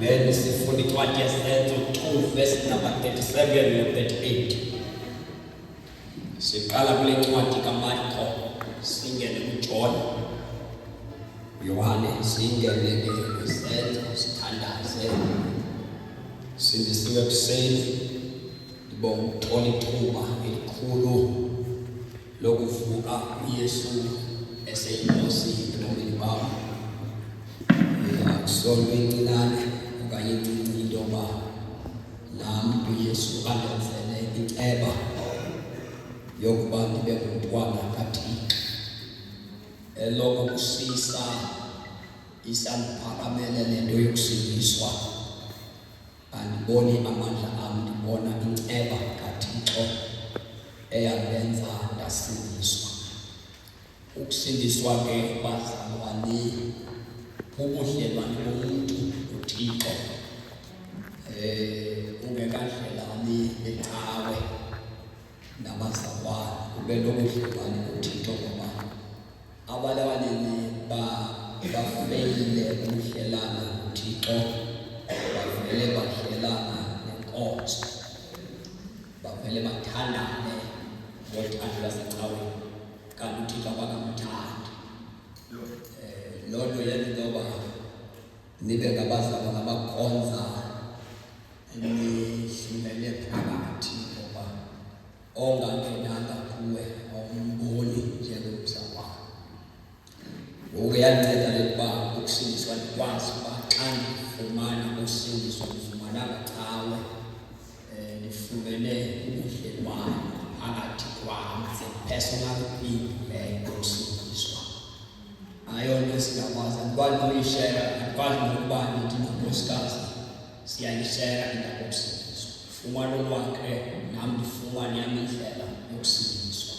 Then sifunda incwadi yeSenzo 2 verse number 37 and 38. Siqala kule ncwadi kaMarko, singene kuJohn, Yohane, singene kwiSenzo, sithandaze. Sindisiwe kuseni, ndibonga ukuthola ithuba elikhulu lokuvuka uYesu eseyinkosi ebomini bami. Akusona incinane okanye incinci into yoba nami uYesu andenzele inceba yokuba ndibe ngumntwana kaThixo. Eloko kusisa isandiphakamele lento yokusindiswa. Andiboni amandla ami, ndibona inceba kaThixo eyandenza ndasindiswa. Ukusindiswa ke bazalwane ubudlelwane bomuntu noThixo. Ungekadlelani ecawe nabazalwane, ube nobudlelwane noThixo ngoba abalawaleni bafeyile ubudlelane noThixo, bavele badlelana nenkonzo, bavele bathandane ngothando lwasecaweni kanti uThixo abakamthandi. Loo nto yenza intoba nibe ngabazalwane abakhonza nihlulele phakathi ngoba ongangenanga kuwe awumboni njengomzalwane. Ngoku yandinceda le kuba ukusindiswa ndikwazi uba xa ndifumana usindiswa ndifumana ngacawe, ndifumene ubudlelwane phakathi kwam, personal being leyo ukusindiswa. Ayonto esingakwazi, andikwazi ukuyishera, andikwazi nokuba ndithi nonkosikazi siyayishera indaba yokusindiswa. Ufumana olwakhe nam ndifumane yam indlela yokusindiswa.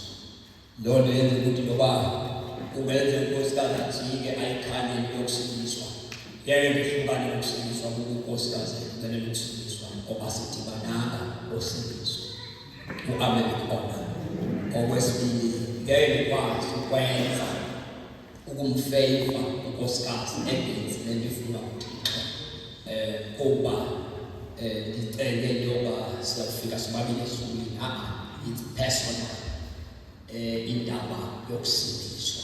Loo nto yenza ukuthi noba kungenza unkosikazi ajike ayikhanye into yokusindiswa, yeke ndihlukane nokusindiswa kuba unkosikazi ehlukene nokusindiswa ngoba sidibananga ngosindiswa. U-amen khona. Okwesibili, ngeke ndikwazi ukwenza ukumfeyva unkosikazi engenzi le nto ifuna uThixo kuba ndicenge into yoba sizawufika sobabili ezulwini. It's personal indaba yokusindiswa.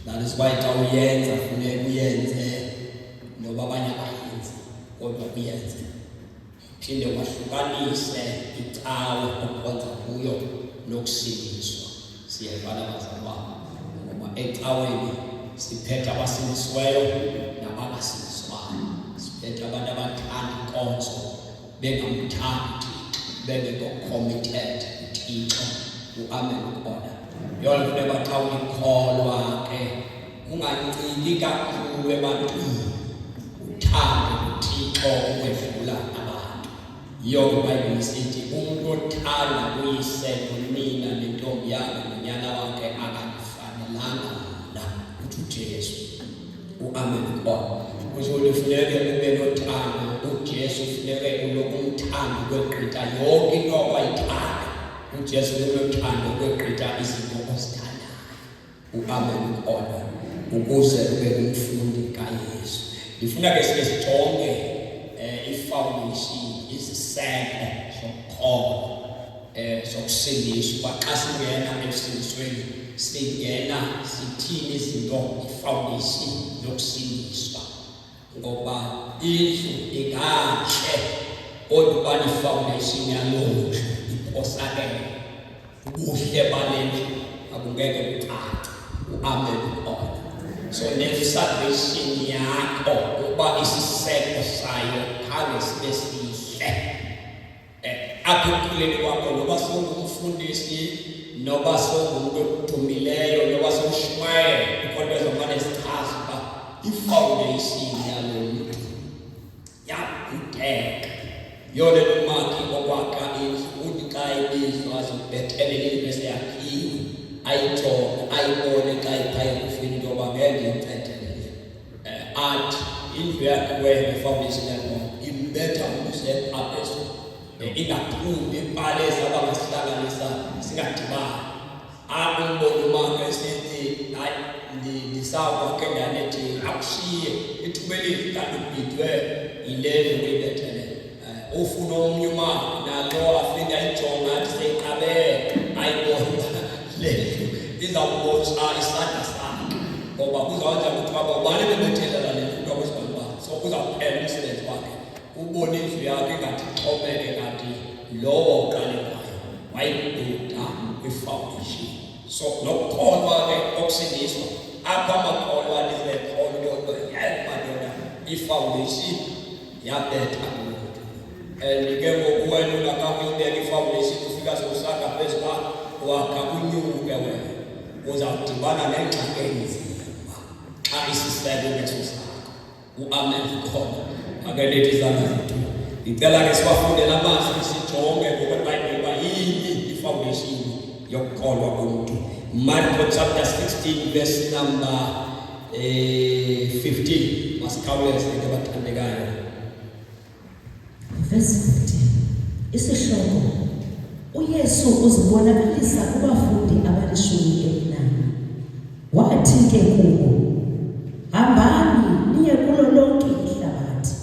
That is why xa uyenza funeka uyenze noba abanye abayenzi, kodwa uyenze. Phinde wahlukanise icawe okhonza kuyo nokusindiswa. Siyayibala bazalwane ngoba ecaweni siphethe abasindisiweyo nabangasindiswayo. Siphethe abantu abathanda inkonzo bengamthandi Thixo, bengekho committed kuThixo. U-amen khona. Yona funeka xa ulikholwa ke unganciki kakhulu ebantwini, uthande uThixo ukwedlula abantu. Yiyo iBhayibhile isithi umuntu othanda uyise nonina nentombi yakhe nonyana wakhe akandifanelanga mna, uthi uJesu. U-amen khona. Kusho kufuneke ube nothando. uJesu funeke unokumthanda ukweqitha yonke into abayithanda. uJesu unothando ukweqitha izinto ozithandayo. U-amen khona. Ukuze ube ngumfundi kaYesu. Ndifuna ke sibe sijonge i-foundation, isiseko sokukhona sokusindiswa. Uba xa singena ekusindisweni singena sithini izinto, i-foundation yokusindiswa. Ngoba indlu ingahle kodwa uba i-foundation yaloo ndlu iphosakele, ubuhle bale ndlu abungeke bucace. U-amen khona. So ne-salvation yakho uba isiseko sayo khange sibe sihle. Apha ekuphileni kwakho noba sowungumfundisi, noba sowungumuntu odumileyo, noba sowushumayela, ikhonto ezomane zichaza uba i-foundation yaloo mntu yakudeka. Yona nomakhi okwakha indlu uthi xa ibizwa azibhethelela indlu eseyakhiwe, ayijonge, ayibone xa iphaya kufini into yoba ngeke ndiyicethelele. Athi indlu yakhiweyo ne-foundation yakho imbetha umse aphezulu, ingaphumbi iipalesi abangasihlanganisa singadibani. Apho umbone umakhe esithi hayi ndisawukwakhe ndanethi akushiye ithubeleni kanti ubhidwe Ilele uyibethele ufuna omnye umama nalo afika ijonga athi seyiqabeka ayibona lendlu izawubotha isandla sakhe ngoba kuzawuza ukuthi baba ubani bebethelela le nto kwesibani so uzawuphela umsebenzi wakhe ubona indlu yakhe engathi ixhomeke kanti lowo oqale ngayo wayibuda kwi-foundation so nokukholwa ke okusindiswa apha amakholwa lizekholwa kodwa yayimadona i-foundation yabetha umuntu and ke ngoku wena ungakakuyibeka i-foundation ufika sewusakha phezu wakha unyuke wena uzawudibana neengxaki enzima xa isiseko ngeso sakho u-amen khona akelethi izandla zethu ngicela ke siwafundele amazwi sijonge ngokwebhayibhile uba yini i-foundation yokukholwa komuntu Marko chapter 16 verse number 15 masikhawuleze ke bathandekayo verse 15 isihloko uYesu uzibonakalisa kubafundi abalishumi elinanye wathi ke kubo hambani niye kulo lonke ihlabathi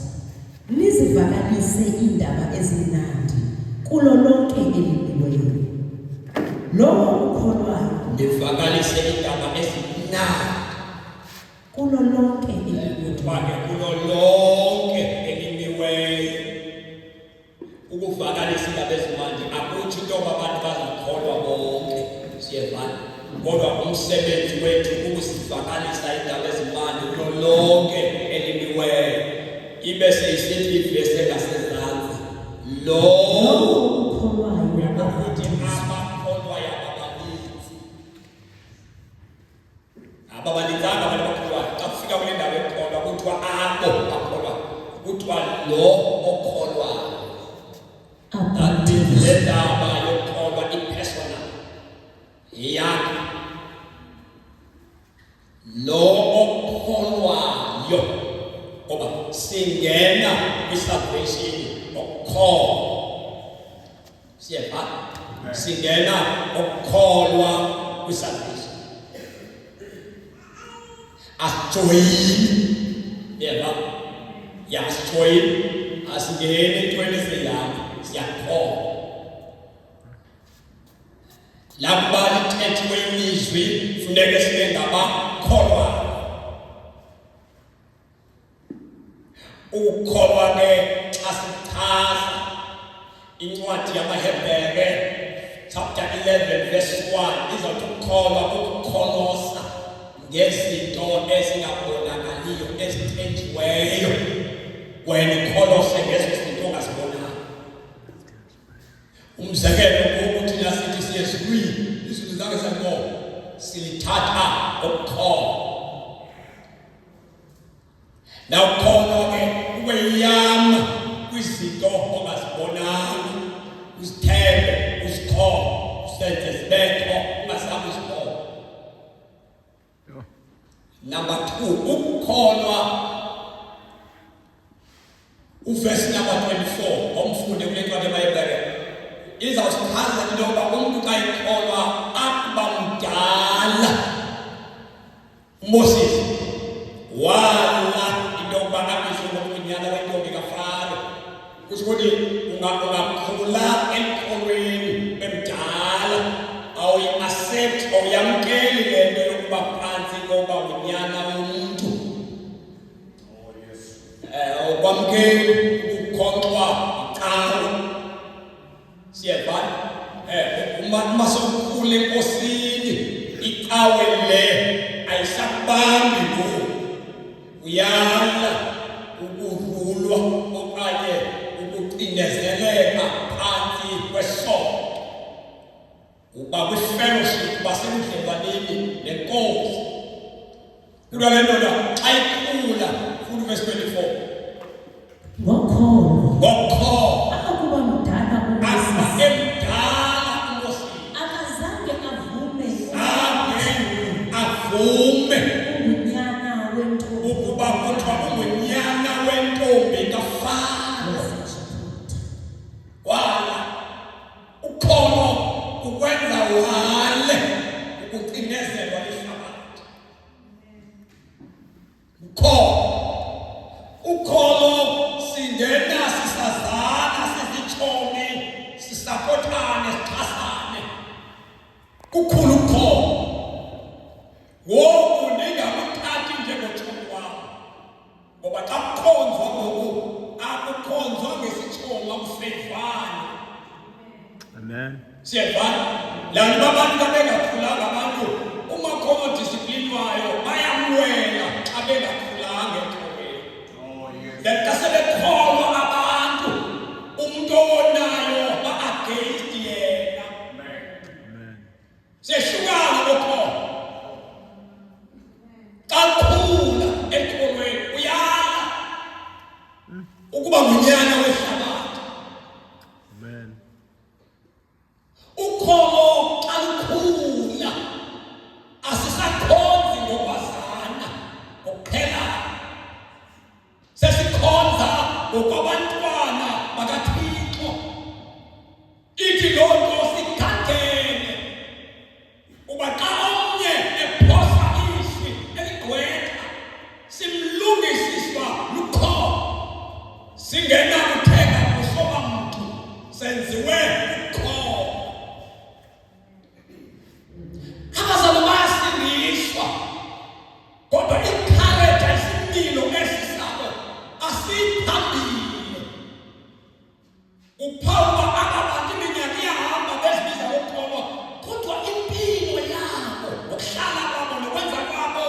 nizivakalise indaba ezimnandi kulo lonke eliliweyo lowo ukholwayo nivakalise indaba ezimnandi kulo lonke eliliweyo kulo lonke eliliweyo ukuvakalisa indaba ezimnandi akuthi into abantu bazakholwa bonke siyevana kodwa umsebenzi wethu ukusivakalisa indaba ezimnandi kulo lonke eliliweyo ibe seyisithi ivesi engasezantsi lo ukholwayo ukuthi abakholwayo ababaninzanga abantu abakholwayo xa kufika kule ndawo ekholwa kuthiwa abo bakholwayo kuthiwa lo okholwayo le ndaba yokholwa ipersonal yakhe lo okholwayo ngoba singena kwi-salvation okukholwa siyeva singena okukholwa kwi-salvation asijoyini yeva yasijoyini asingeni entweni seyakho siyakholwa lakuba lithethiwe ilizwi funeke sibe ngabakholwayo ukholwa ke xa sichaza incwadi yamaHebhere chapter 11 verse 1 izawuthi ukukholwa ukukholosa ngezinto ezingabonakaliyo ezithethiweyo wena ikholose ngezo zinto ongazibonanga umzekelo ngokuthi nasithi siyezulwini izinto zange sakubona silithatha ukukholwa na ukholwa ke ubeyama kwizinto ongazibonanga uzithembe uzikholwa usenze zibekho ungasabi uzikholwa number 2 ukukholwa uverse number 24 omfunde kule ncwadi yamaHebhere izawusichaza into yokuba umntu xa ekholwa akuba mdala uMoses wala into yokuba abizwe ngomnyana wentombi kaFaro kusho ukuthi ungakhula enkholweni emdala awuyi-accept awuyamkeli le nto yokuba phantsi koba unyana womntu awukwamkeli ukukhonkxwa icawe siyevana uma sokukhula enkosini icawe le ayisakubambi ngoku uyala ukurulwa okanye ukucinezeleka phantsi kwesondo uba kwi-fellowship basebudlevaneni nenkosi kula le ndoda xa ikhula futhi verse 24 ngokholwa akuba mdala uMoses akazange avume ubunyana wentombi ukuba kuthiwa ungunyana wentombi kaFaro wala ukholo ukwenza wale ukucinezelwa lihlabathi ukholo singena sisazana sisitshomi sisapotane sixhasane kukhulu ukukholwa ngoku ndingamthathi njengotshomi wam ngoba xa kukhonzwa ngoku akukhonzwa ngesitshomi akuseyivani. Amen. Siyevana laa nto abantu xa bengakhulanga abantu umakhono disiplinwayo bayamwela xa bengakhulanga emthobeni. Then xa sebekholwa abantu umntu owonayo ba-against yena. Siyahlukana lokholwa. Xa ukhula ekholweni uyala ukuba ngunyana wehlabathi. Amen. Ukholo xa lukhula asisakhonzi ngokwazana ngokuqhelana, sesikhonza ngokwabantwana bakaThixo. Ithi loo nto sigadene uba xa omnye ephosa izwi eligqwetha simlungisiswa lukholo, singenakuthenga kusoba mntu, senziwe ukholo. Abazali bayasindiswa kodwa ikharetha isimilo esi sabo asiphambili. Uphawula aba bantu iminyaka iyahamba bezibiza ukholo kodwa impilo yabo ukuhlala kwabo nokwenza kwabo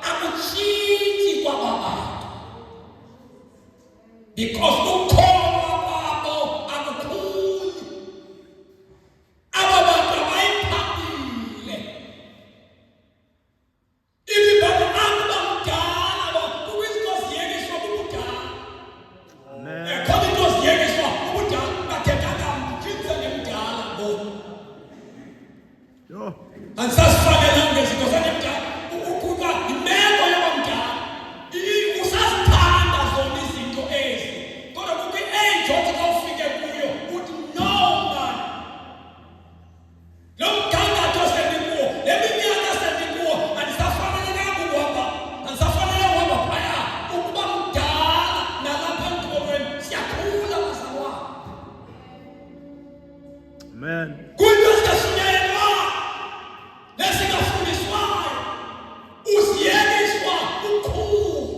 akutshintshi kwaba bantu because ukholwa kwabo akukhuli. Aba bantu abayiphambile. Ithi bantu abamdala kuwizinto ziyekiswa bubudala. Amen. Khona into ziyekiswa bubudala bathethanga mjinze ngemdala ngoku. Yo. Andisasifanelanga izinto zanemdala ukuba imeko yabamdala usazithanda zona izinto ezi kodwa kukho i-age othi xa ufike kuyo uthi no man, lo mgangatho sendikuwo, le minyaka sendikuwo andisafanelekanga ukuhamba, andisafanelekanga ukuhamba phaya. Ukuba mdala nalapha emkholweni siyakhula bazalwane. Amen. Kwinto ezingashunyayelwayo nezingafundiswayo uziyekiswa ukhula.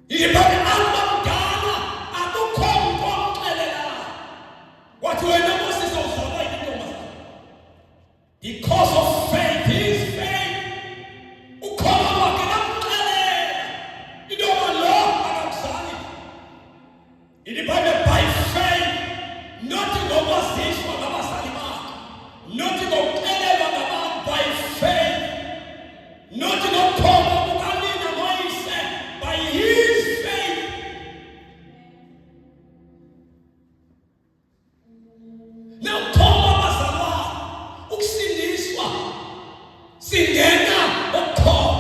Ilibheke abantu abadala akukho mntu omxelelayo wathi wena Moses awuzalwa yintombazana. Because of faith, his faith, ukholo lwakhe lamxelela into yoba lo akakuzali. Ilibheke by faith, not ngokwaziswa ngabazali bakhe, not ngokuxelelwa ngabantu, by faith, not ngokholwa kukanina noyise, by his faith. Now ukholwa bazalwane, ukusindiswa singena ukholwa.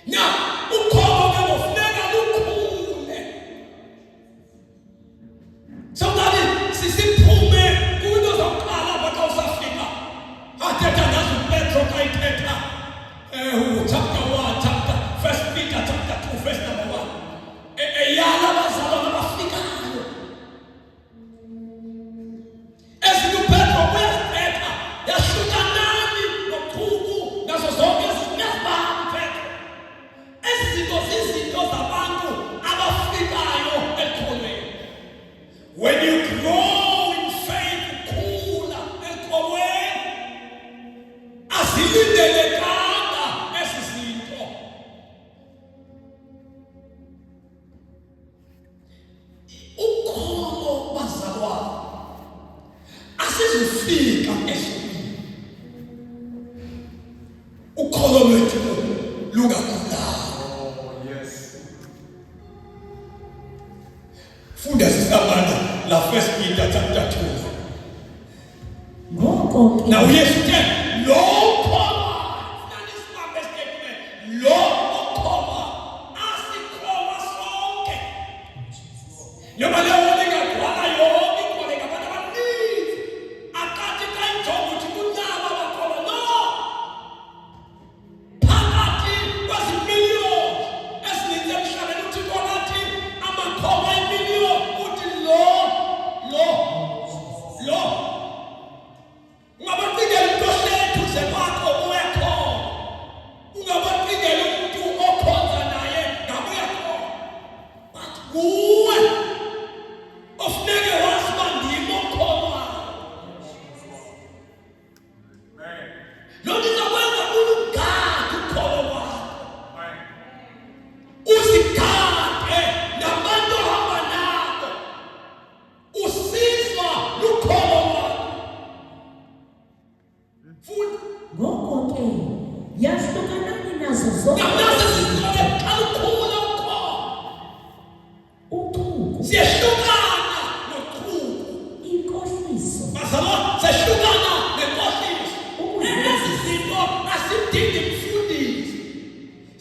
Now ukholwa ke kufuneka lukhule so that sisiphume kwinto zokuqala apha xa usafika. Athetha ngazo uPetro xa ithetha chapter 1, First Peter chapter 2 verse number 1. Eyala abazalwane abafikayo. Ezinto uPetro uyazithetha, yahlukanani nochuku nazo zonke izinto uyazibamba uPetro. Ezi zinto zizinto zabantu abafikayo ekholweni. When you grow in faith, ukhula ekholweni, azilindelekanga ezi zinto. Ukholo bazalwane asizufika esukwini. Ukholo lwethu lungakhulanga. Funda sisabana la First Peter chapter 2. Ngoko ke Now Yesu uthe lo ukholwa, nanisibambe statement, lo ukholwa asikholwa sonke. Noma leyo ingagcwala yonke igcwale ngabantu abaninzi. Akathi xa ijonga ukuthi kunabo abakholwa, no. Phakathi nazo zonke Nazo sizibone xa ukhula ukhona. uchuku, Siyahlukana nochuku. inkohliso, Bazalwane, siyahlukana nenkohliso. Ezi zinto asidingi mfundisi.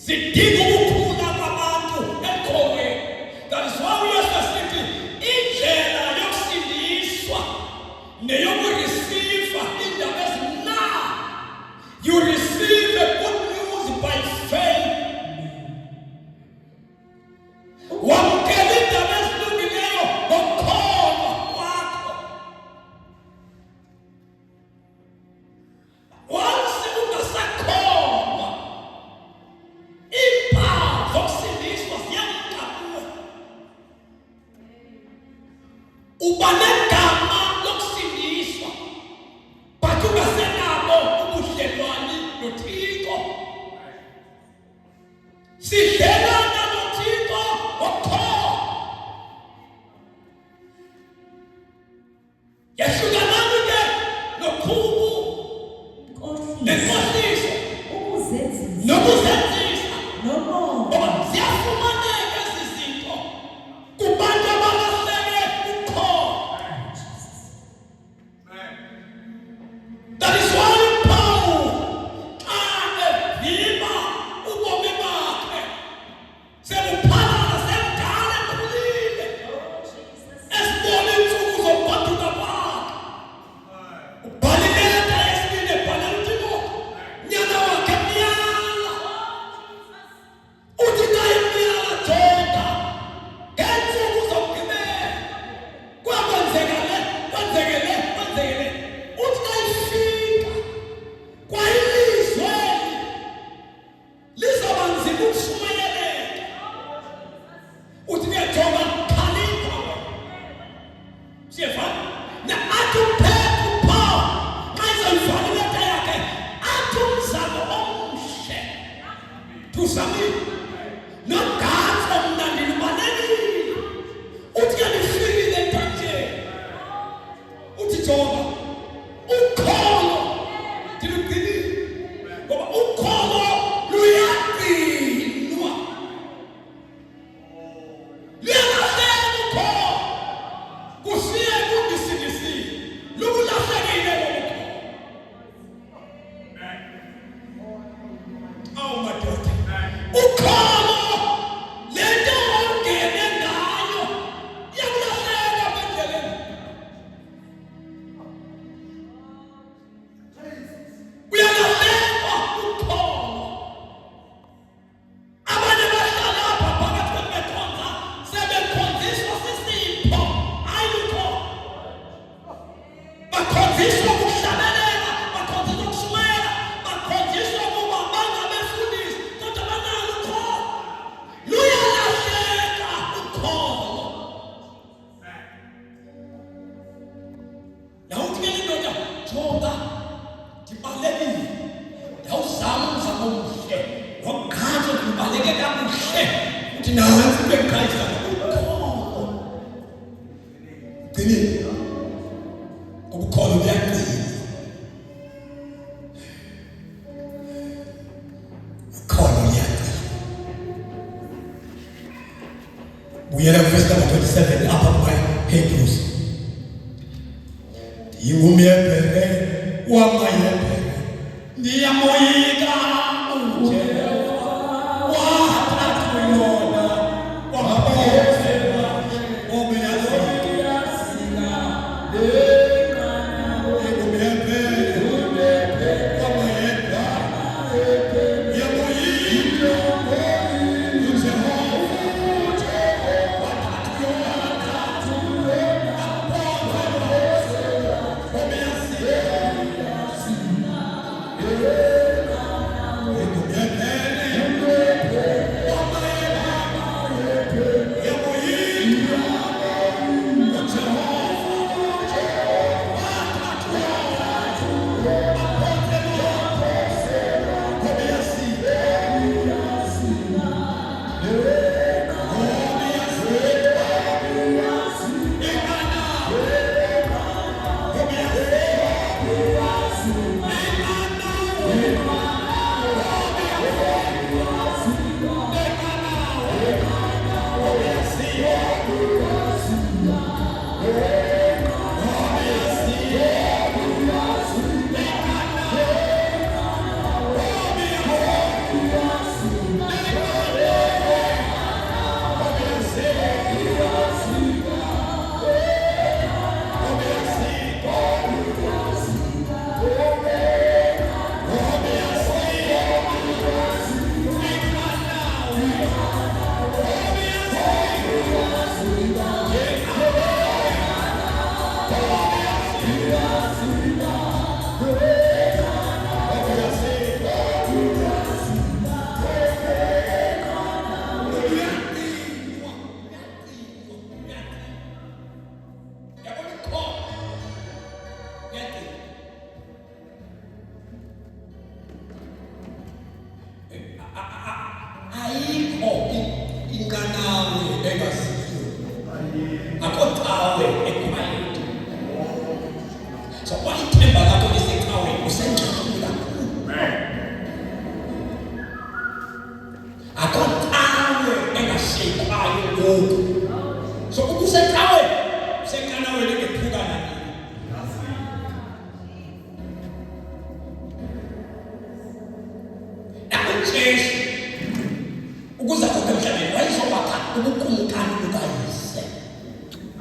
Sidinga ukukhula kwabantu ekholweni. That is why we are sithi indlela yokusindiswa neyokureceive indaba ezimnandi. You receive the good news by faith. Wamukela indaba ezilungileyo ngokukholwa kwakho. Once ungasakholwa, iimpawu zokusindiswa ziyamka kuwe. Uba negama lokusindiswa, but ungasenabo ubudlelwane noThixo. Sidlelana noThixo ngokukholwa. Yahlukanani ke nokhubu inkohliso, nenkohliso ukuzenzisa, nokuzenzisa. nomoya, Ngoba ziyafumaneka ezi zinto kubantu abalahleke ukukholwa. That is why Paul xa evimba ubomi bakhe sebuphalala semdala ekhulile esibona iintsuku zokubhaduka kwakhe. Ubhala ileta yesibini ebhalela uTimothy, nyana wakhe myala. Uthi xa imyala jonga ngeentsuku zokugqibela kwakwenzeka le, kwenzeke le, kwenzeke le. Uthi xa ifika kwa ilizwe lizaba nzima ukushumayeleka. Uthi kuyajonga khalipha wena. Siyevana? Na athi uphethe uPaul xa ezoyivala ileta yakhe athi umzamo omhle tuzamile nogatho omnandi lubalekile. Uthi yalifikile entanjeni. Uthi jonga ukholo ndilugcinile ngoba ukholo luyagcinwa. Luyalahleka ukholo kusiye kundisindisile lukulahlekile ngokukholo. Awu madoda, ukholo le nto ongene ngayo iyakulahleka apha endleleni. Uyalahlekwa ukholo. Abanye bahlala apha phakathi bekhonza sebekhonziswa sisipho, hayi ukholo. Bakhonziswa ukuhlabelela, bakhonziswa ukushumayela, bakhonziswa ukuba bangabefundisi, kodwa banalo ukholo. Luyalahleka ukholo. Nawuthi ke indoda jonga ndibalekile, ndawuzama umzamo omhle wogqatso ndibaleke kakuhle. Uthi nantsi beqayisa ukholo. Gcinile ubukholo buyagcina. Ukholo luyagcina. Buyela verse number 27 apha kwaHebrews. Ndingumyebhele wamayebhele, ndiyamoyika uJehova. Wathatha yona wabethela obeyazina ndingumyebhele wamayebhele, ndiyamoyika uJehova. Wathatha yona obeyazina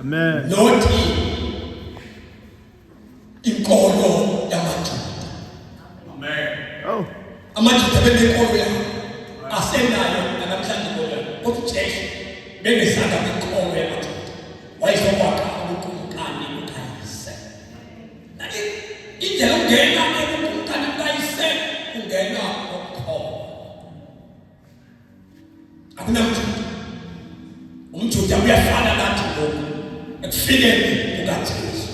Amen. Nothi inkolo yamaJuda. Amen. Oh. AmaJuda benenkolo yabo asenayo namhlanje inkolo kodwa uJesu bengesanga inkolo yamaJuda. Wayezokwakha ubukumkani bukayise. Nathi indlela ungena ebukumkani bukayise ungena ngokukholwa. AkunamJuda. UmJuda uyafana nathi ngoku. Ekufikeni kukaJesu.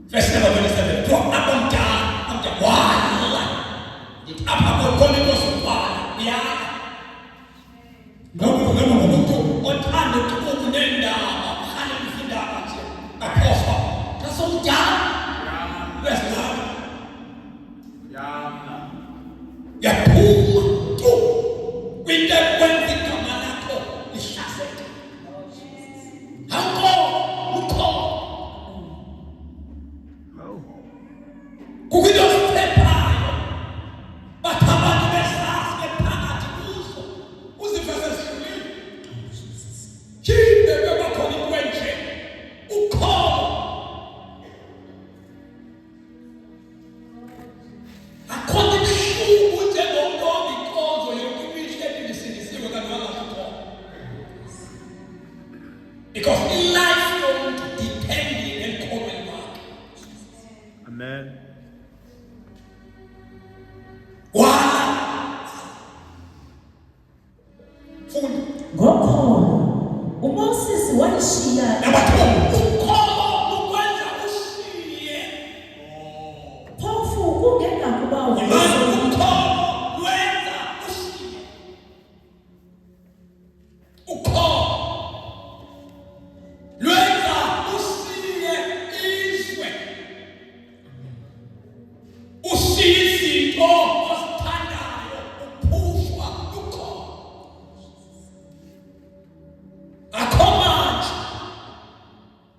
Verse number 27. Kwa abamdala wala. Ngithi apha khona into zokwala iyala. Ngoba umuntu othanda ukukhuluma nendaba, ukhale izindaba nje. Akhofa. Kasomdala. Verse number. Yaphuma tu. Kwinto kwenza igama lakho lihlaseke. Because in life you don't depend on common mark. Amen. Wala. Fundi. Ngokholo uMoses wayishiya Nabathu ukholo ukwenza ushiye. phofu kungengakuba Imani ukholo wenza ushiye. Ukholo lwenza ushiye izwe. Ushiye izinto ozithandayo uphushwa ukholo. Akho manje.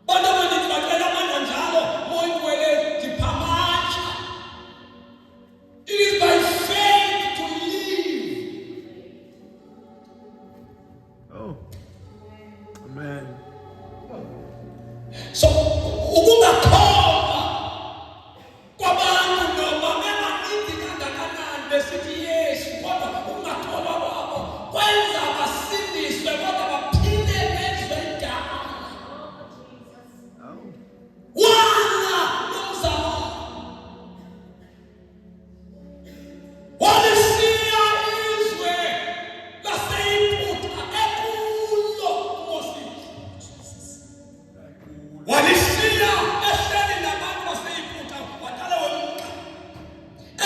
Bantu abaninzi bacela amandla njalo moyikwele diphamatsha. It is by faith to live. Oh. Amen. So ukungakholwa kwabantu noma bebaninzi kangakanani besithi Yesu kodwa ukungakholwa kwabo kwenza basindiswe kodwa baphile ngezwe idala. Oh. Wala nomzamo. Walisiya izwe laseyiphutha ekulo uMoses. Walisiya ehleli nabantu baseyiphutha wadala wemka.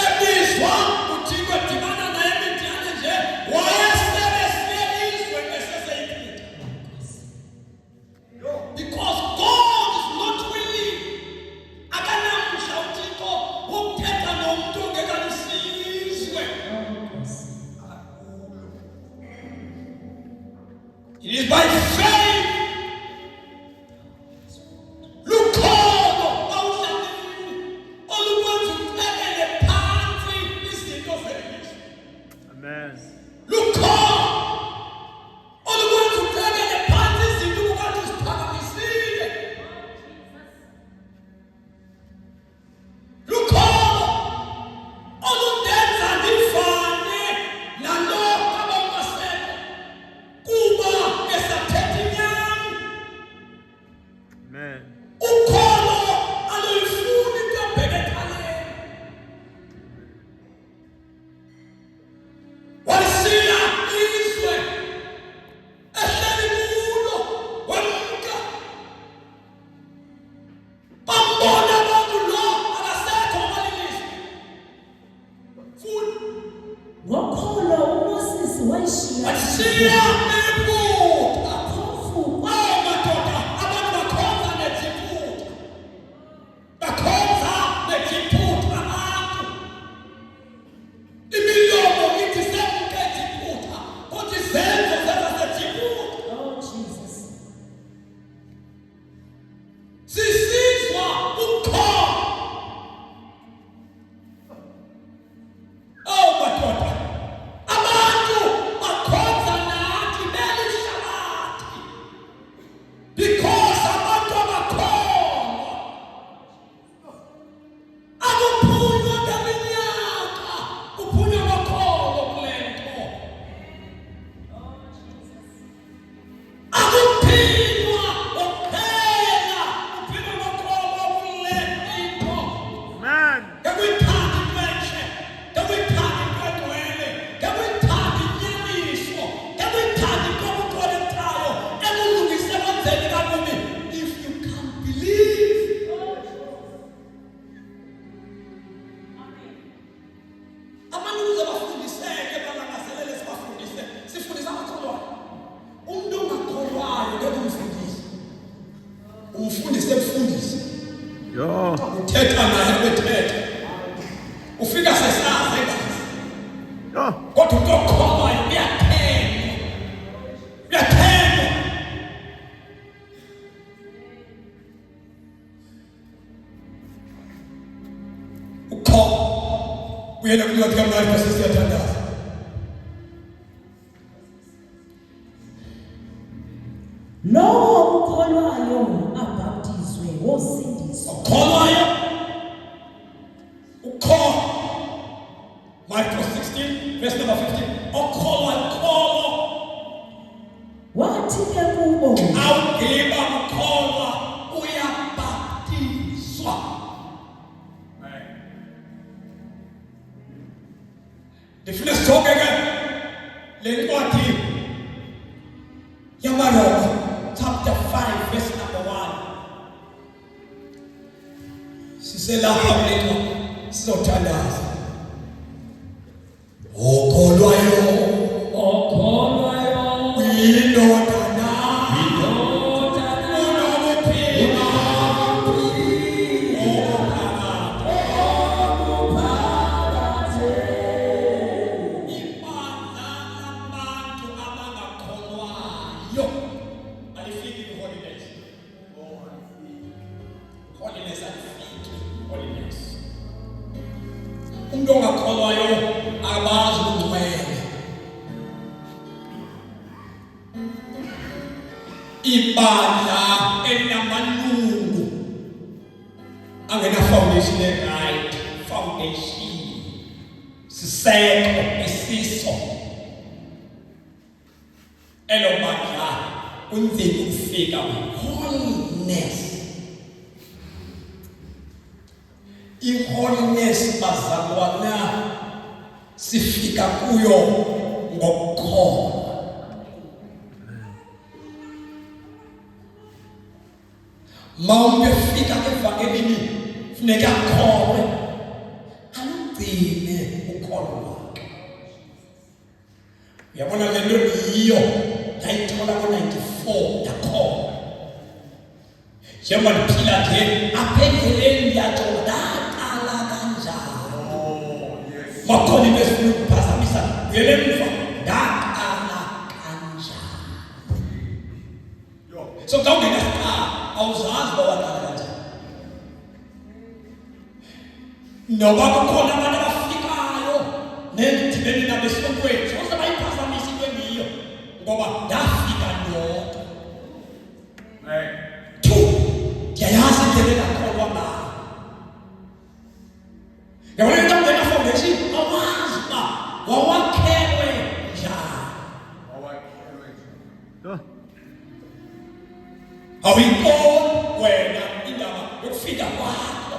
Ebizwa uThixo edibana naye eMidiyani nje wayeselesiye izwe eseseyiphutha. Because God is not willing. Akanamhla uThixo wokuthetha nomuntu ongekalisiyi izwe. It is by faith. Lukholo awudlamini olukwenza uphekele phansi izinto zelizwe. Amen. lukhona olukwazi ukubekela phansi izinto ukwazi uziphakamisile. Lukhona olundenza ndifane nalokho abongasekho kuba esathethe inyani. Amen. Ukholo aluyifuni into ebheke ethaleni. Walishiya izwe ehleli kulo wemka. Bambona abantu lo akasekho ngalilizwe. Futhi Ngokholo uMoses wayishiya walishiya iphupha. phofu Madoda abantu bakhonza neziphupha. Bakhonza neziphupha abantu. Imilomo ithi semke iziphupha, kodwa izenzo zenza seziphupha. Oh Jesus. Sisizwa ukholo. Madoda abantu bakhonza nathi belishabathi because abantu abakholwa akuphunywa ngeminyaka, kuphunywa abakholo kule nto. Akuphilwa ukuphela, kuphilwa abakholo kule nto. Amen. Ngakuyithanda inwexe, ngakuyithanda intwegcwele, ngakuyithanda inyaniso, ngakuyithanda into okuqolekayo ekulungise kwenzeni kakubi. If you can't believe, abantu ukuze bafundiseke balangazelele sibafundise, sifundisa abakholwayo. Umuntu ongakholwayo ngeke umfundise, umfundise ekufundise. Yo. Uthetha naye bethetha, ufika sesazi engazi. Yo. Kodwa umuntu okholwayo uyathenga, uyathenga. Ukholo uyena kuyothi kamnandi bese siyathandaza. Lowo ukholwayo abhaptizwe wosindiswa. Ukholwayo ukholo. Marko 16 verse number 15. Ukholwayo ukholo. Wathi ke kubo, Awugqiba ukholwa uyabhaptizwa. Ndifuna sijonge ke le ncwadi yamaroma chapter 5 verse number 1. Siselapha kule ncwadi sizothandaza. Okholwayo uyindoda na unokuphila ibandla labantu abangakholwayo alifiki holiness. Holiness alifiki holiness. Umuntu ongakholwayo abazi ungcwele. Ibandla elinamalungu angena foundation right, foundation siseko isiso elo bandla unzima ukufika holiness. I-holiness bazalwana sifika kuyo ngokukholwa. Mawungefika evangelini funeka akholwe, alugcine ukholo lwakhe. Uyabona le nto yiyo ndayithola ngo-94 ndakholwa. Njengoba ndiphila nje apha endleleni ndiyajonga ndaqala kanjalo. Makhona into ezifuna ukuphazamisa ngele mva ndaqala kanjalo. So xa ungena awuzazi uba waqala kanjani. Noba kukhona abantu abafikayo nendidibeni nabo esihlokweni ndafika ndodwa. Amen. 2, ndiyayazi indlela engakholwa ngayo. Yabona into ngena foundation awazi uba wawakhelwe njani. Go. Awuyiboni wena indaba yokufika kwakho.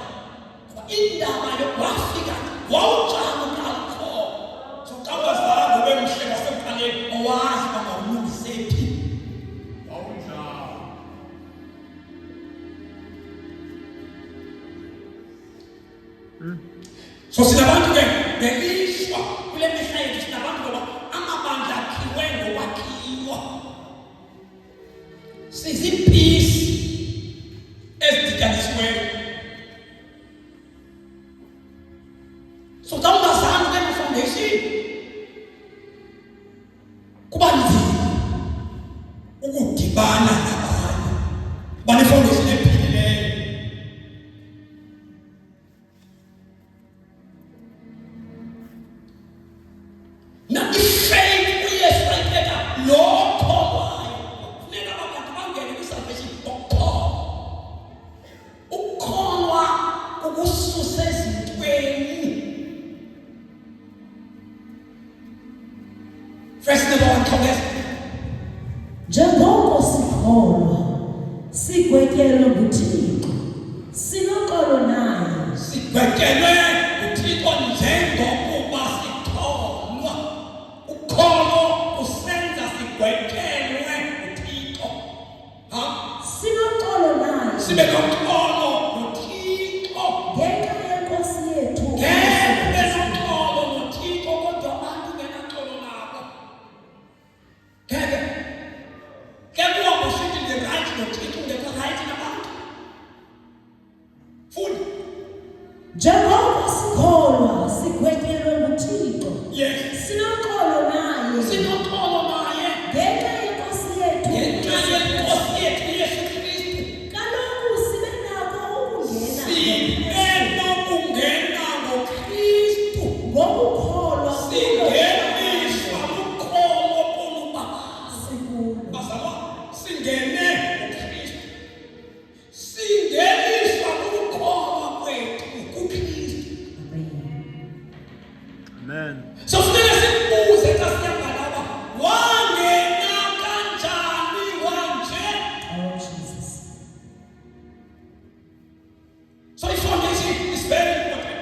Indaba yokwafika wawujama ngakho. So kamba zangu bemhle ngasemqaleni owazi uba mawulungisephi. So sinabantu ngelishwa kule mihla yethu sinabantu ngoba amabandla akhiwe ngokwakhiwa. Sizipisi ezidityanisiweyo. So xa ungazange ube ne-foundation kuba nzima ukudibana nabanye. Uba ne-foundation ephilileyo. Na i-faith uyesu ayithetha lo okholwayo funeka abantu bangene kwi-salvation ngokukholwa. Ukukholwa kukususa ezintweni. Verse number 1, khawuleza. Njengoko sikholwa sigwetyelwe nguThixo sinoxolo naye. Sigwetyelwe nguThixo njengokuba sikholwa. Ukholo kusenza sigwetyelwe nguThixo. Sinoxolo naye Sibe noxolo noThixo. ngenxa yeNkosi yethu Ngeke ube noxolo noThixo kodwa abantu bengaxolo nabo. Ngeke. Ke kuba usithi ndi-right noThixo ungekho right nabantu. Funda. njengoko sikholwa sigwetyelwe nguThixo Yes. sinoxolo naye Sinoxolo naye ngenxa yeNkosi yethu ngenxa yeNkosi yethu uYesu Kristu. kaloku sibe nako ukungena Sinokungena ngoKristu. ngokukholwa Singeniswa lukholo kolubabazi. sikulo. Bazalwa, singene ngoKristu. Singeniswa lukholwa kwethu kuKristu. Amen. So funeka sibuze xa siyabhalwa wangena kanjani wanje. Oh Jesus. So i-foundation is very important.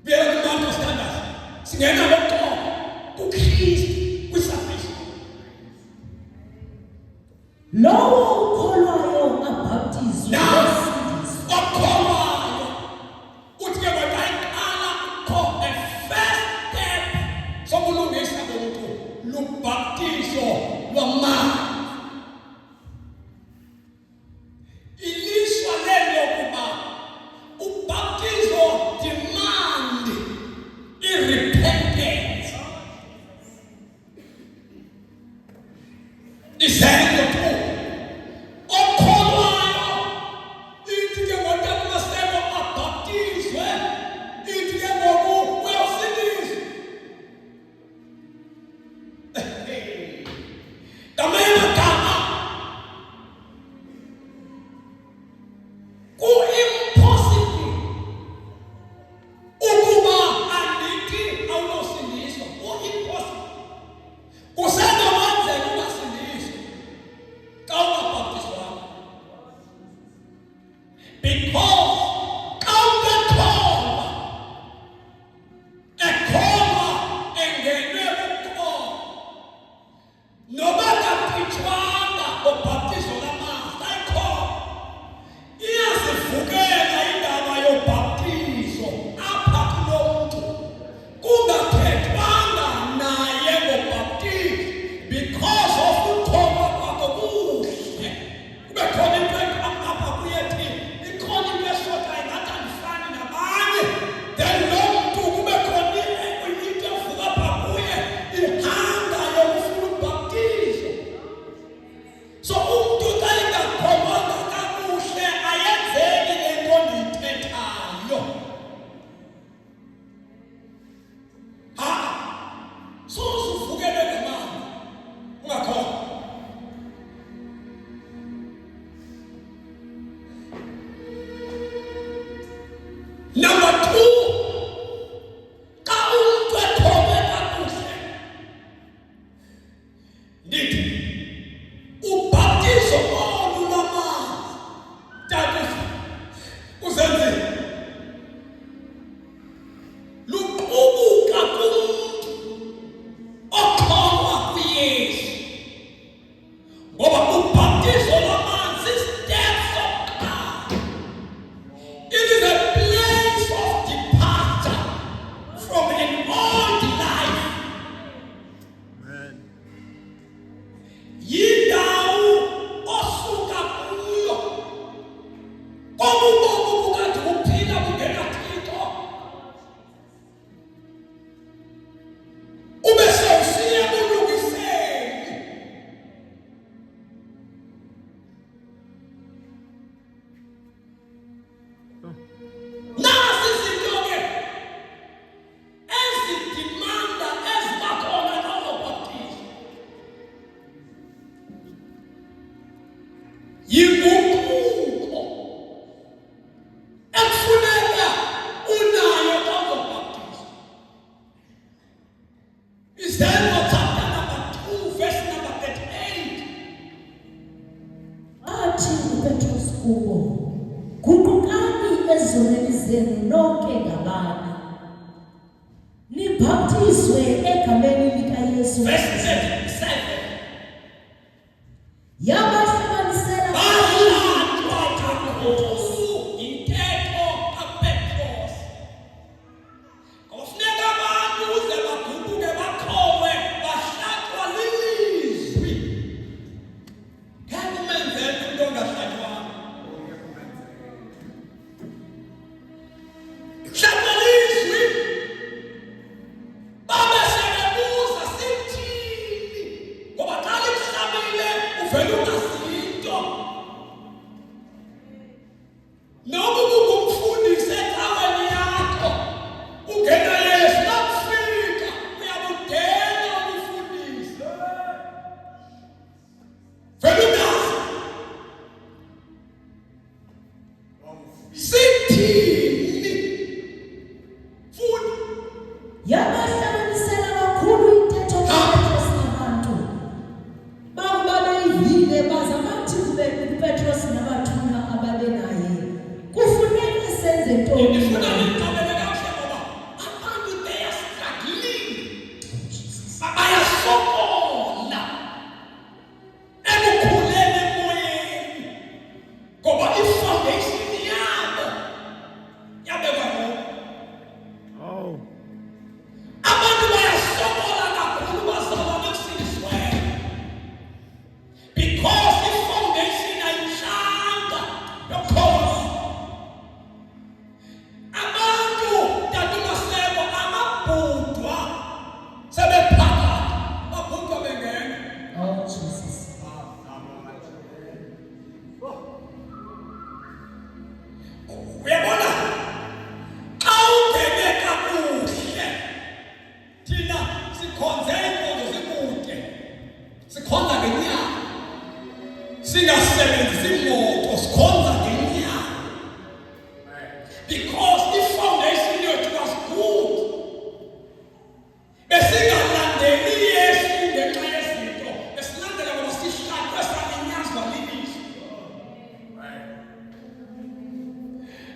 We are the man of standards. Singena ngokuqonda kuKristu kwi-salvation. Lowo ukholwayo abhaptizwe Now, ngosindiswa. okholwayo uthi ke ngokuyiqala kho the first step sokulungisa komntu lubhaptizo lwamanzi. Ilishwa lelokuba ubhaptizo demand i-repentance. Izenzo tu okholwayo ithi ke ngoku amaseko abhaptizwe ithi ke ngoku uyosindiswa. Ngamanye Izenzo chapter number 2 verse number 38. Athi uPetros kubo, guqukani ezonweni zenu nonke ngabani, nibhaptizwe egameni likaYesu Verse 37. yabahlukanisela Intetho kaPetros. Kufuneka abantu uze baguquke bakhowe bahlathwa lilizwi. Ngeke umenzele umuntu ongahlathwanga. Hlathwa lizwi. Babe sebebuza sithini. Ngoba xa likuhlabile uvele ungazinto. Noma ukumfundisa ecaweni yakho ungena Yesu nakufika uyabudela ukufundisa vele ungazi sithini futhi yabahlukanisela kakhulu intetho kaPetros nabantu, babeyivile baza bathi kuPetros nabathunywa ababenaye, kufuneka senze ntoni ngifuna na? ngiqabele kakuhle ngoba abantu they are struggling bayasokola ekukhuleni emoyeni ngoba i-foundation yabo yabekwa ngqo. Oh. Abantu bayasokola kakhulu bazalwa bekusindisweni because i-foundation ayinhlanga yokukholwa. Abantu tatumaseko amabhudwa sebephakathi babhudwa bengena. Oh Jesus. Uyabona xa ungene kakuhle thina sikhonze inkonzo zikude sikhonza ngenyama singasebenzisi imoto sikhonza ngenyama because i-foundation yethu was good. Besingalandeli Yesu ngenxa yezinto besilandela ngoba sihlathwe salinyazwa lilizwi.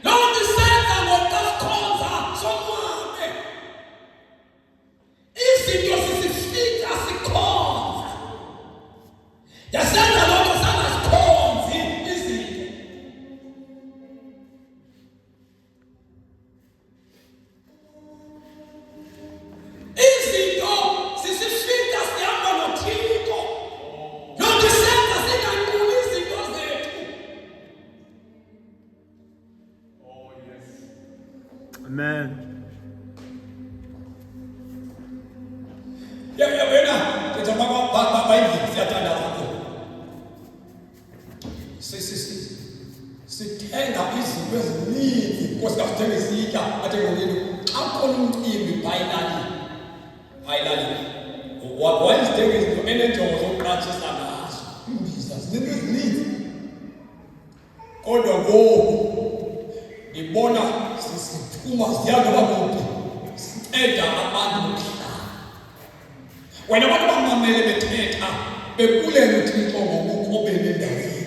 Loo nto isenza ngoxa sikhonza sonwabe. Izinto sisifika sikhonza. Yasenza loo nto sangasikhonzi izinto. Izinto sisifika sihamba noThixo. Loo nto isenza singanquli izinto zethu. Amen. Yabona ngithi bayivile siyathandaza kakhulu. Sithenga izinto ezininzi Nkosi kasithenga isitya athenga into xa khona umcimbi bayilalini wayezithenga izinto enenjongo zokuqatshisa ngazo imbiza zizinto ezininzi kodwa ngoku ngibona sisiphuma ziyangoba kuphi sinceda abantu bokuhlala. Wena abantu bamamele bethetha bekulele uThixo ngokukobela endaweni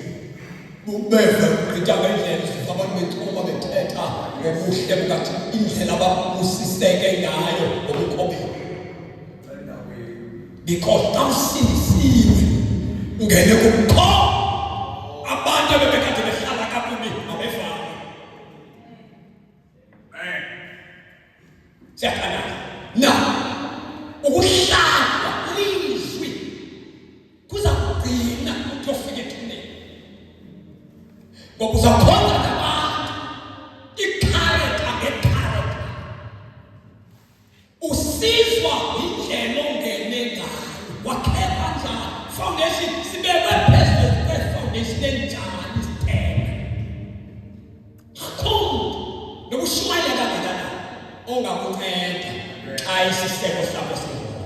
ubeve gqitha ngendlela abantu bethuka bethetha ngobuhle bukathi indlela ababusiseke ngayo ngokukobela because xa usindisiwe ungene kumkho abantu abebekade behlala kakubi abefana. Siyathandaza na ukuhlala lizwi kuza kugcina ukuthi ufike ethuneni ngoba uzakhonza nabantu ikhareta ngekhareta usizwa indlela ongene ngayo wakhepha njani foundation sibekwe phezulu kwe-foundation enjani sithenge akhona nokushumayela kangakanani ongakunceda xa isiseko sakho singona.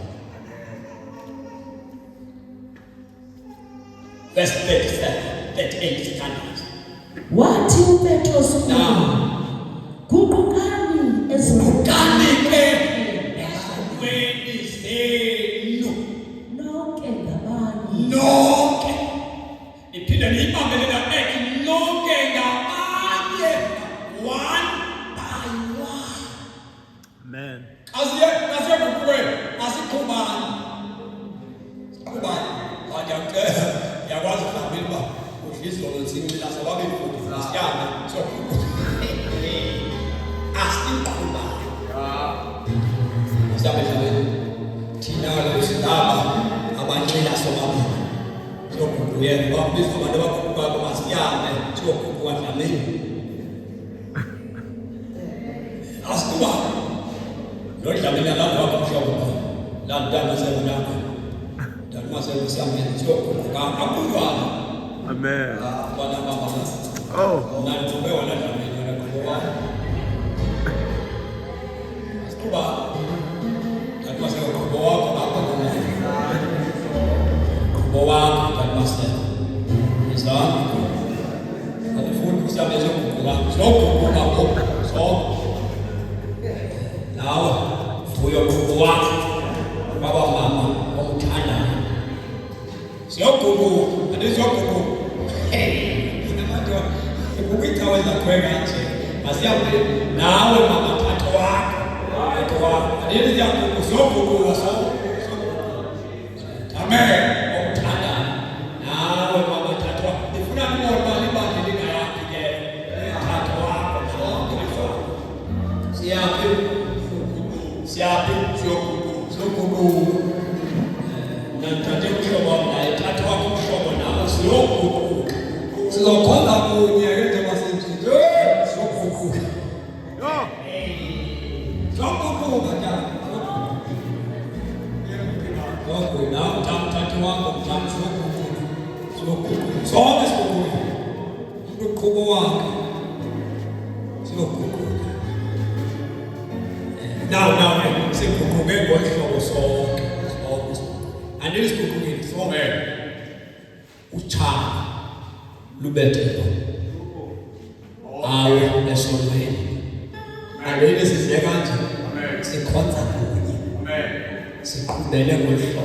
Verse 37, 38 standards. Wathi uPetros kubo, Now, guqukani ezonweni Kanike ezonweni zenu uyena babiza abantu abakhupha kwamasiyame siyokhupha dlamini asikuba lo dlamini lapha kumhlobo la ntwana sebonaka ntwana sebusiyame siyokhupha kakhulwana Amen. bana baba Oh. na ntube wala dlamini wala kuba asikuba ntwana siyokhupha wako bakhona Boa, kan master. Islam. Ada phone bisa besok buka. So. Now, fuyo buka. Baba mama, om tana. Siyokubu, ada siyokubu. Kita majo. Kubuita weza kwenda nje. Asiape. Nawe mama tatoa. Tatoa. Ada siyokubu, siyokubu waso. Amen. Siapa suku nanti coba naik atau aku coba nama suku kota punya kita masih itu suku macam aku nama jam aku jam suku soalnya suku Now, say kukuge kwa so. And this kukuge so ucha lubete. Awe esolwe. And this is the ganze. Se kwanza kunye. Se kubele kwa.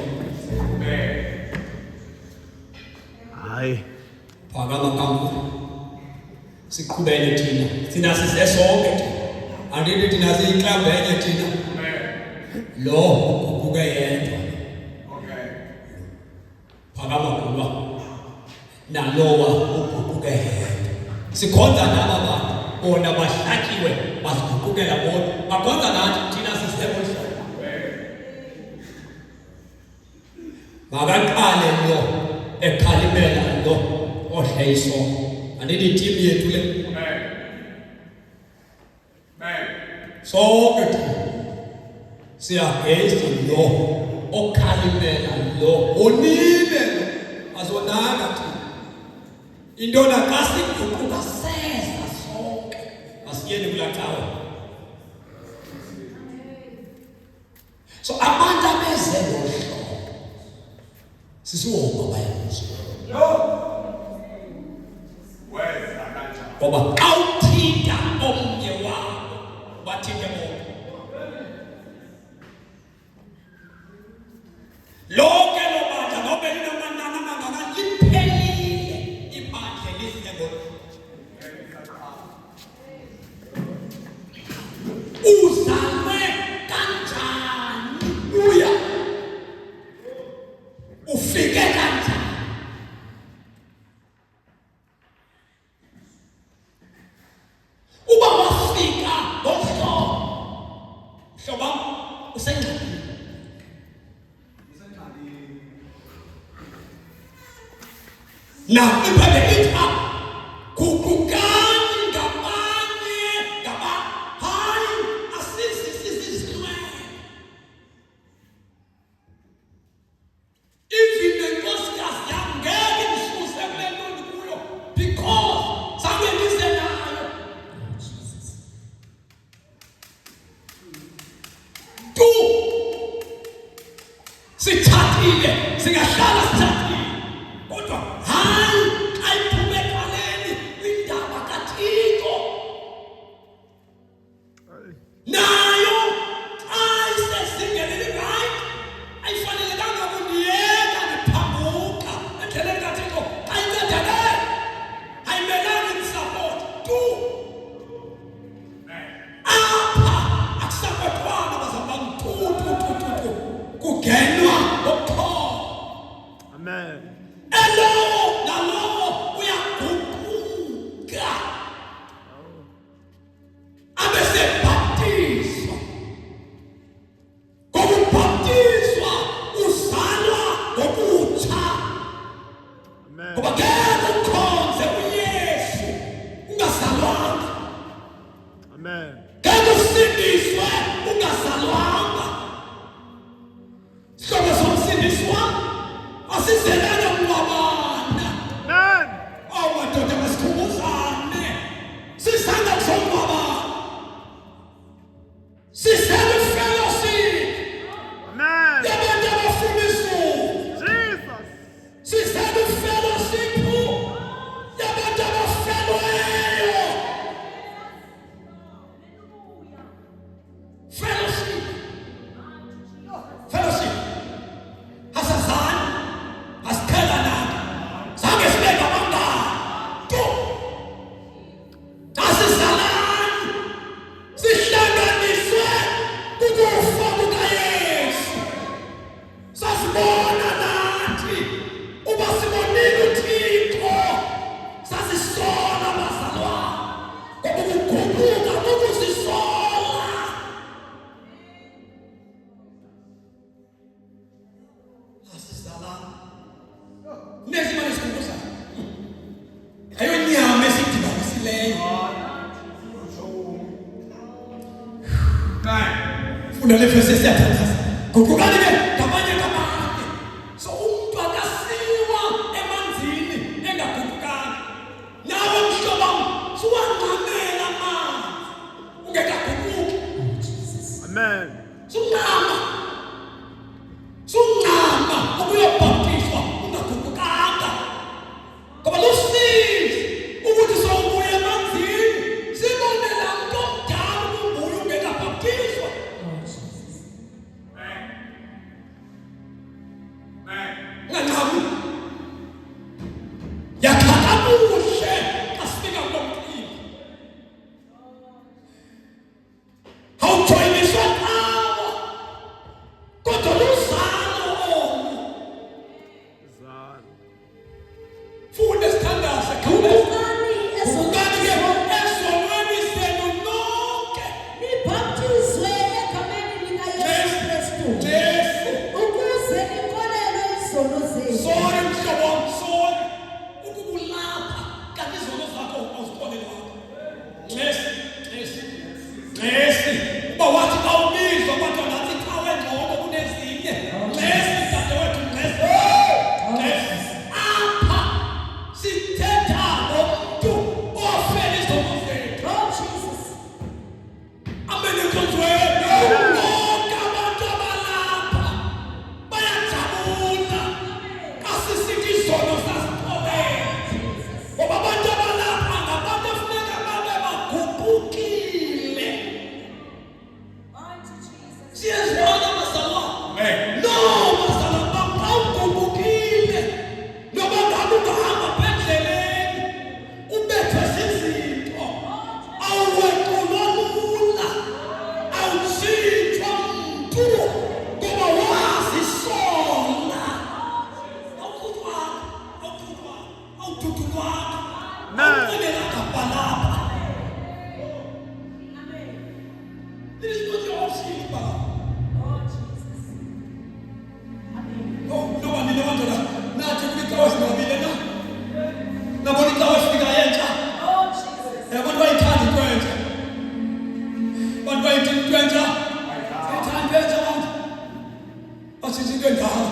Aye. Pagama kamu. Se kubele tina. Tina se so Andile tinazi club yenye tina. Lo kukuga yedwa. Pagama kuba. Na lowa kukuga yedwa. Sikhonza naba bantu bona bahlakiwe bazikukugela bona. Bakhonza nathi thina sisebonisa. Makaqale lo ekhalimela lo ohleyiso. Andile team yethu le. So good. Siyageza lo okhalimela lo onile azonaka thi indona kasi ukuba sesa sonke asiyeni kulaqhawe. So abantu abeze ngohlo sisiwoma bayamuso weza kanjani ngoba awuthinta omnye wabo bathinte bonke. Lonke lo bandla ngoba linamanani amangaka liphelile ibandla lesiyego. Uzalwe kanjani uya ufike kanjani uba wafika ngohlobo usengxakini. Now, if I get up, kukukani gamane gaba hai assist even the Oscars young girl in school because something is there now. Jesus. Two. Sithatile, singahlala sithatile. Kodwa Amen. asizelana ukubabana. Amen. Madoda masikhumbuzane. Sisanda kusongwabana. Sisanda fellowship. Amen. Yabantu abafuna izulu. Jesus. Sisanda fellowship. Yabantu abafelweyo. Fellowship. Fellowship. Hasazana. Hasikhalana. Zange sibeke amangala. Tu. Asizalani. Sihlanganiswe kukufa kukaYesu. Sasibona nathi. Uba sibonile uThixo. Sasisola bazalwane. Ngoba ukuguquka kukusisola. Asizalani. Nezimane sikhumbuza. Ayonyama esidibanisileyo. Funda le verse siyathandaza. Guqukani ke ngamanye ngamanye. So umuntu akasiwa emanzini engaguqukanga. Nawe mhlobo suwangqamela amanzi. Ungekaguquki. Amen. Sungqama ukuyobhaptizwa ungaguqukanga. Ngoba lusizi ukuthi sowubuya emanzini sibone la mntu omdala ubuye ungekabhaptizwa. Ngancami yakhakabuhle asifika komcimbi. Awujoyiniswa nawo kodwa luzalo omnye. Zan. Funda sithandaza khawule. Ukani Ukani-ke esonweni esonweni senu nonke. nibhaptizwe egameni likaYesu Kristu Jesu. ukuze nikholelwe izono zenu. Sorry mhlobo wami, sorry. Ukubulapha kanti izono zakho awuzikholelwanga. Nxesi. Uba wathi xa ubizwa kodwa ngathi thawe ngcono kunezinye. Nxesi dadewethu nxesi. Apha sithetha ngomntu ofela izono zethu. Oh Jesus. Amen enkonzweni. Bonke abantu abalapha bayajabula. Kasisithi izono sazipholela. Ngoba abantu abalapha ngabantu efuneka babe baguqukile. Siyazibona bazalwane. No, bazalwane bam, xa uguqukile, noba ngabe ungahamba apha endleleni, ubethwe zizinto, awuwequlwa lula, awutshintshwa mntu, ngoba wazisola. Awududukwanga, awuxelelanga balapha. This is not your option, Baba. Nobani nabantwana nathi kwikawa sinabile na nabona ikawa ifika yentsha yabona bayithanda into entsha bantu bayithanda into entsha bayithanda into entsha bantu bashithi into endala.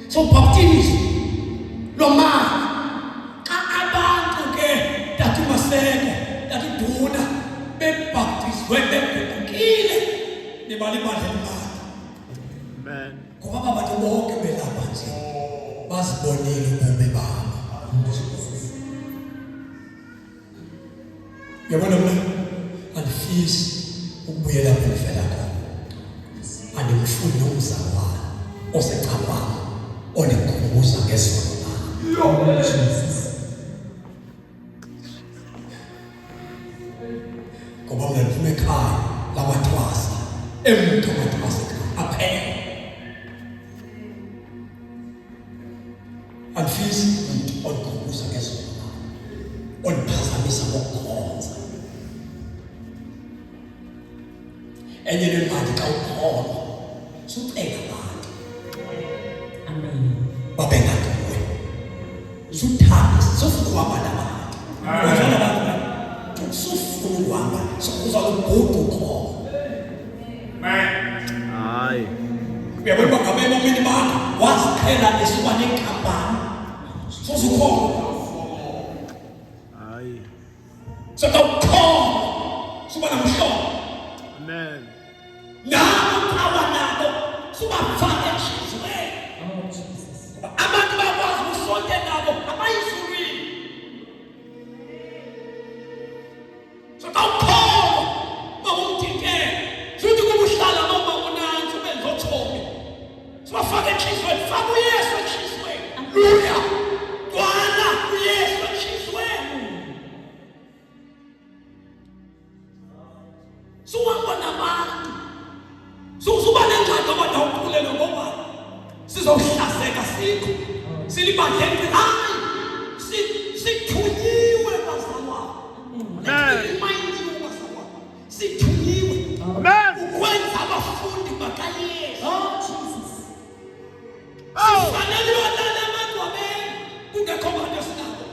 So baptism lomali xa abantu ke tatumaseko tatuduna bebaptizwe beguqukile nebali imali emali. Amen. Ngoba aba bantu bonke belapha nje bazibonile ubume babo. Yabona mna andifisi ukubuyela kwendlela khona. Andimfuni nomzalwane osecabanga onekhumbuza ngezono lami. Ngoba mna ndiphuma ekhaya lamathwasa emntu amathwasa aphela. Andifisi umuntu onikhumbuza ngezono lami, oniphazamisa ngokukhonza. Enye nemali xa ukholwa sucela abantu Amen. babe ngathi kuwe. Suthanda sofuna uhamba nabantu. Uzwana abantu sofuna ukuhamba sokuza ukubhuqa ukhona. Aye. uyabona uba ngabe ebomini bakho waziqhela esuka nenkampani sozukhona Aye. sokawukhona suba namhlobo Amen. nabo kawa nabo subafake enhliziyweni Oh, Jesus. abantu bakwazi ukusonke nabo abayizulwini sokawukhona mawumthintele futhi kubuhlala noma unansi benzothombe subafake enhliziyweni faka uyesu enhliziyweni luya dwala uyesu enhliziyweni suhamba nabantu suzuba nengxoxo kodwa uqulelo ngoba sizohlaseka sikho silibandleni hayi sithunyiwe bazalwane imayini bazalwane sithunyiwe Amen. ukwenza abafundi bakayesu Oh, Jesus. Oh. fanele yodala amagwabeni kungekho bantu sinabo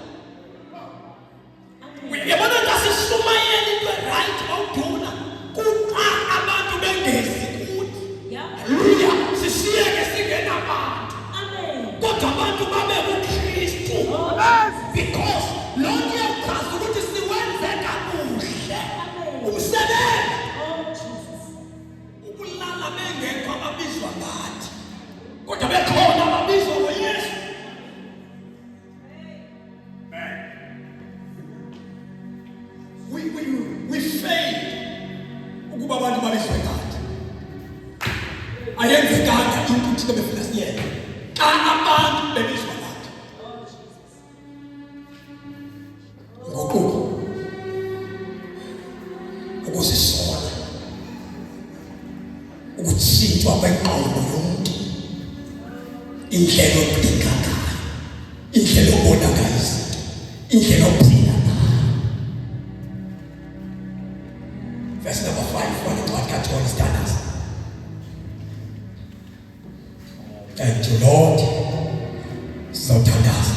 uyabona ngasishumayela into right awuduna kuqa abantu bengezi kuthi Yeah. haleluya sisiyeke singena abantu Amen. kodwa abantu babe uKristu because lonke yachaza ukuthi siwenze kakuhle umsebenzi Oh, Jesus. ukulala bengekho ababizwa ngathi kodwa bekhona ababizwa ngoYesu we failed ukuba abantu babizwe ngathi ayenzekanga into ukuthi befuna siyenze xa abantu bebizwa ngathi ngokuba ukuzisola ukutshintshwa kwenqondo yomuntu indlela yokucinga ngayo indlela yokubonakala izinto indlela yokuphila ngayo verse number 5 one incwadi kaJohn standards. Thank you Lord sizothandaza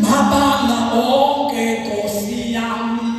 mabala onke Nkosi yami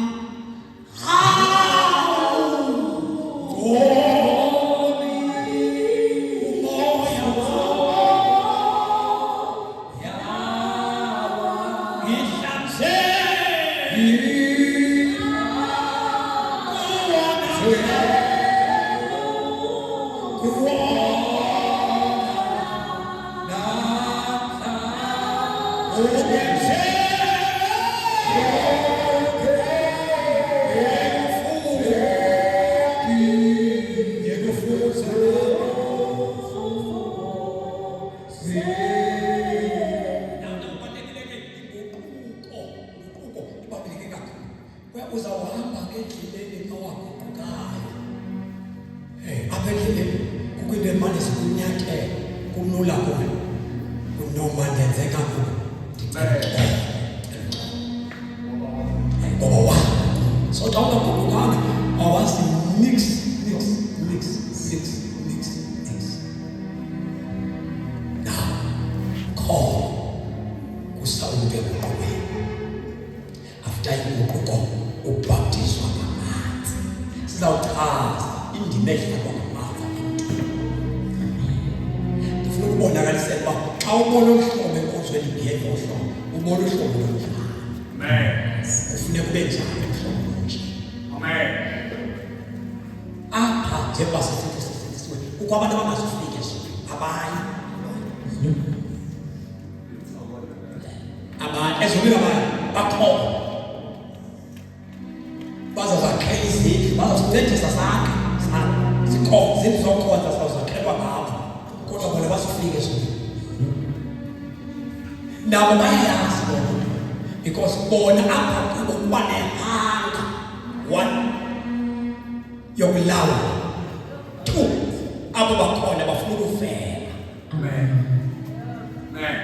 uzawuhamba ngendleleni kawaguqukayo apha endleleni kukho into emane zikunyathela kumnula kuyo kunoma ndenzeka kuyo ngoba wa so xa ungaguqukanga awazi mix now call kusawuke kuqhubeka after inguquko ubhaptizwa ngamanzi sizawuchaza indima edlalwa ngamanzi ndifuna ukubonakalisela uba xa ubona uhlobo enkonzweni ngeke uhlobo ubona uhlobo olunjani Amen. kufuneka ube njani uhlobo olunje Amen. apha njengoba sisifundisiwe kukho abantu abangazifika ezweni abanye ezweni abanye bakhona bazazakhela izindlu bazazicedisa sakhe zindlu zokhonza zawuzakhelwa ngabo kodwa bona basifike ezweni nabo bayayazi bona because bona apha kubo kuba nehanga one yokulawula two abo bakhona bafuna ukuvela Amen. Amen.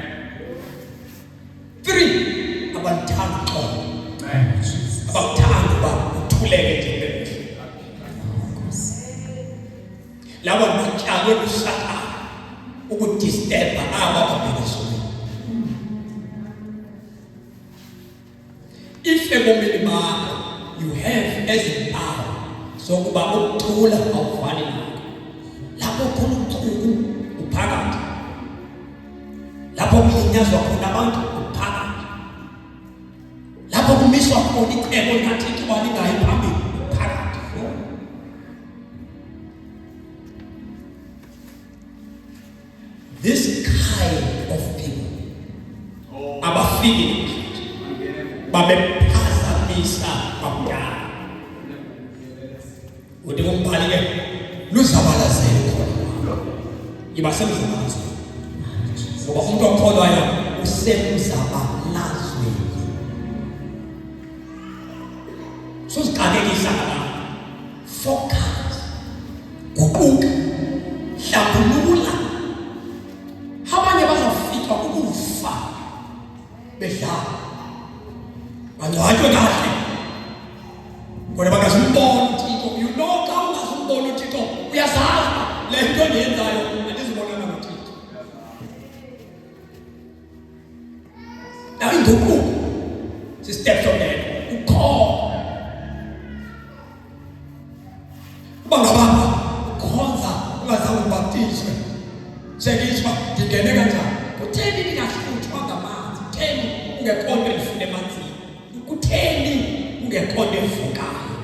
three abathanda uxolo Amen. abathanda uba uthuleke njengempilo laba batyalwe kuSathane ukudisturba aba babhekiswe if ebomini bakho you have ezimpawu zokuba ukuthula awuvani nakho laba lapho khona ubuchungu uphakathi, lapho kulinyazwa khona abantu uphakathi, lapho kumiswa khona icebo likaThixo balingayi phambili uphakathi. This kind of people abafiki babephazamisa kwakuqala. Uthi umbhali ke luzabalazele khona iba semzabalazweni, ngoba umuntu okholwayo usemzabalazweni. Suziqalekisa la focus, guquka, hlambulula. Abanye bazafika ukufa bedlala, bangcwatywe kahle kodwa bangazimbona uThixo. You know xa ungazimbona uThixo uyazazi le nto ndiyenzayo andizibonanga noThixo. Now inguquko si-step somelo ukhona uba ngababa ukhonza ungazange ubaptizwe. Sekithi uba ndingene kanjani? Kutheni ningahlutshwa ngamanzi? Kutheni ungekho nto ifuna emanzini? Kutheni ungekho nto evukayo?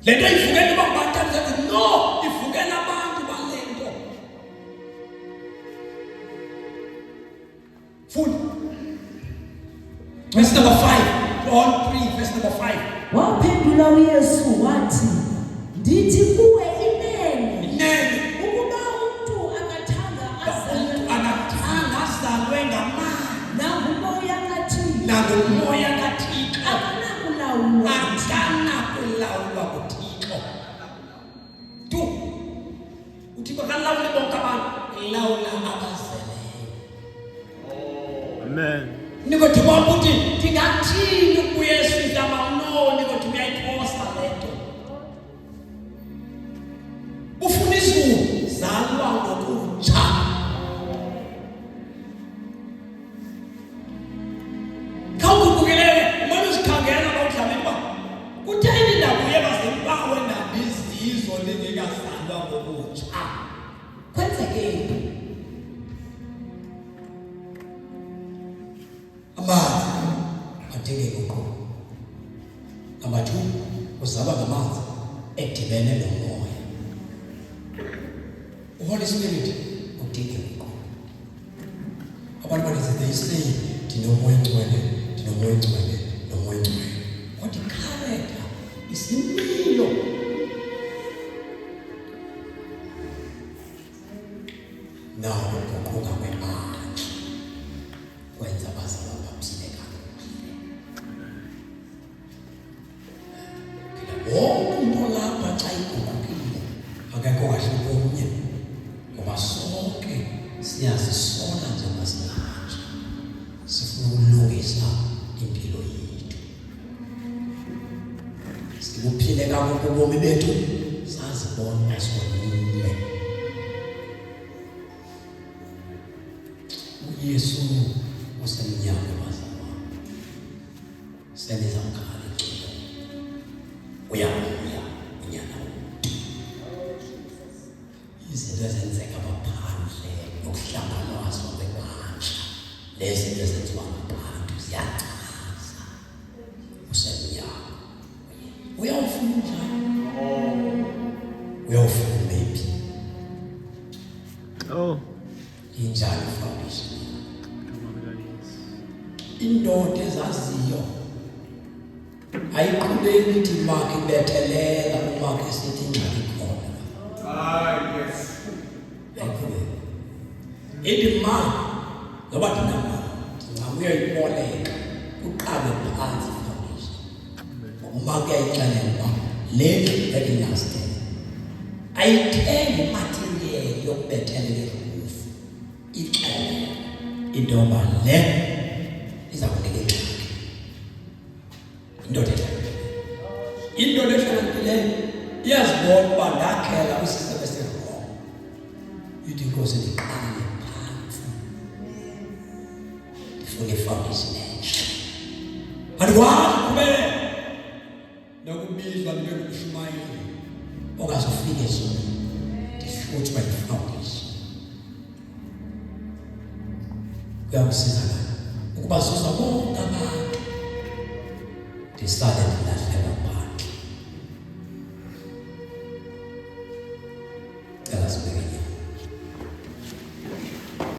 Le nto ivukela uba kubantu no, ivukela abantu bale nto. Funda verse number 5, John 3 verse number 5. Waphendula uYesu wathi, ndithi kuwe inene ukuba umuntu angathanga azalwe ngamanzi nangumoya kaThixo, nangumoya kaThixo akanakulawulwa nguThixo. Tu uThixo akalawuli bonke abantu, ulawula abazeleyo. Amen. Nikothi kwabo uthi ndingathini kuYesu izama no, nikothi uyayiphosa le nto. Ufuna izulu zalwa ngokutsha. Khawukubukele umane uzikhangela bawudlamini ba kutheni ndabuye bazempawe nabizizwe lingekazalwa ngokutsha. Kwenzekeni amanzi adinge uqobo. Number 2, uzalwa ngamanzi edibene nomoya. Holy Spirit udinge uqobo. Abantu bathi they say ndinomoya ngcwele, ndinomoya ngcwele, nomoya ngcwele. What the character is impilo. Now ukuguquka kwemali kwenza abazalwa baphile kakuhle. Wonke umuntu lapha xa iguqukile akekho kahle komnye, ngoba sonke siyazisola njengasingatsha, sifuna ukulungisa impilo yethu. Sikuphile kakuhle ubomi bethu sazibona sonile. uYesu usemnyama bazalwa, senza mkhali icebo uyabuya unyana wethu. Izinto ezenzeka ngaphandle nokuhlanganwa kwebandla, lezi zinto ezenziwa ngabantu ziyachaza usemnyama. Uyawufuna njani? Uyawufuna maybe injalo foundation. Indoda ezaziyo ayiqhubeki ithi makhe ibethelela umakhe esithi ingxaki khona. Yes. Ayiqhubeki ithi ma ngoba ndinamali ndingabuya iboleka uqale phansi foundation. Umakhe ayixelela uba le ekinaste ayithengi material yokubethelela irufu, ixele into yoba le iza kunika ingxaki. Indoda ehlakaniphileyo iyazibona uba ndakhela kwisisebe esirong, ithi inkosi ndiqale phantsi ndifune ifoundation entsha. Andikwazi ukubele nokubizwa ndibe ngumshumayeli ongazufika ndifike zona ndihluthwa yi-foundation. Uyawusizakala ukuba siza bonke abantu ndisale ndilahle